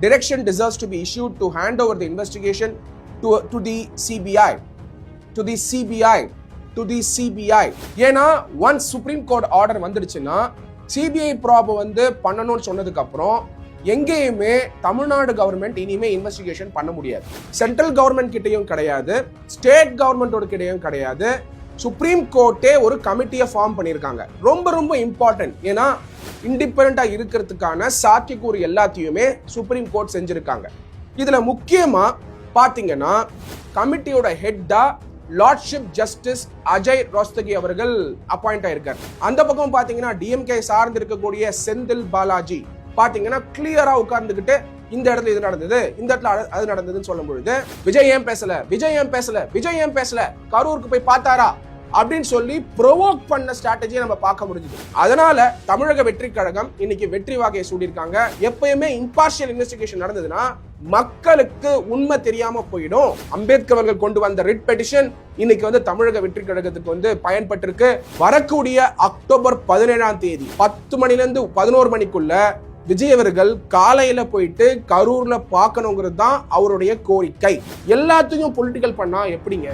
direction deserves to be issued to hand over the investigation to the CBI. To the CBI. To the CBI. ஏன்னா once Supreme Court order வந்துடுச்சுன்னா CBI probe வந்து பண்ணணும்னு சொன்னதுக்கு அப்புறம் எங்கேயுமே Tamil Nadu government இனிமே investigation பண்ண முடியாது. சென்ட்ரல் கவர்மெண்ட் கிட்டையும் கிடையாது, ஸ்டேட் கவர்மெண்டோட கிட்டையும் கிடையாது. சுப்ரீம் கோர்ட்டே ஒரு கமிட்டியை ஃபார்ம் பண்ணியிருக்காங்க. ரொம்ப ரொம்ப இம்பார்ட்டன்ட். ஏன்னா இண்டிபெண்டா இருக்கிறதுக்கான சாத்தியக்கூறு எல்லாத்தையுமே சுப்ரீம் கோர்ட் செஞ்சிருக்காங்க. இதுல முக்கியமா பாத்தீங்கன்னா கமிட்டியோட ஹெட்டா லார்ட்ஷிப் ஜஸ்டிஸ் அஜய் ரோஸ்தகி அவர்கள் அப்பாயிண்ட் ஆயிருக்காரு. அந்த பக்கம் பாத்தீங்கன்னா டிஎம்கே சார்ந்து இருக்கக்கூடிய செந்தில் பாலாஜி பாத்தீங்கன்னா கிளியரா உட்கார்ந்துகிட்டு இந்த இடத்துல இது நடந்தது, இந்த இடத்துல அது நடந்ததுன்னு சொல்லும் பொழுது விஜய் ஏன் பேசல, விஜய் ஏன் பேசல, விஜய் ஏன் பேசல, கரூருக்கு போய் பார்த்தாரா அப்படின்னு சொல்லி ப்ரொவோக் பண்ண ஸ்ட்ராட்டஜியை நம்ம பார்க்க முடிஞ்சது. அதனால தமிழக வெற்றி கழகம் இன்னைக்கு வெற்றி வாகையை சூடியிருக்காங்க. எப்பயுமே இம்பார்ஷியல் இன்வெஸ்டிகேஷன் நடந்ததுன்னா மக்களுக்கு உண்மை தெரியாம போயிடும். அம்பேத்கர் அவர்கள் கொண்டு வந்த ரிட் பெட்டிஷன் இன்னைக்கு வந்து தமிழக வெற்றி கழகத்துக்கு வந்து பயன்பட்டிருக்கு. வரக்கூடிய அக்டோபர் 17ஆம் தேதி 10 மணிலேருந்து 11 மணிக்குள்ள விஜய் அவர்கள் காலையில போயிட்டு கரூர்ல பார்க்கணுங்கிறது தான் அவருடைய கோரிக்கை. எல்லாத்தையும் பொலிட்டிக்கல் பண்ணா எப்படிங்க?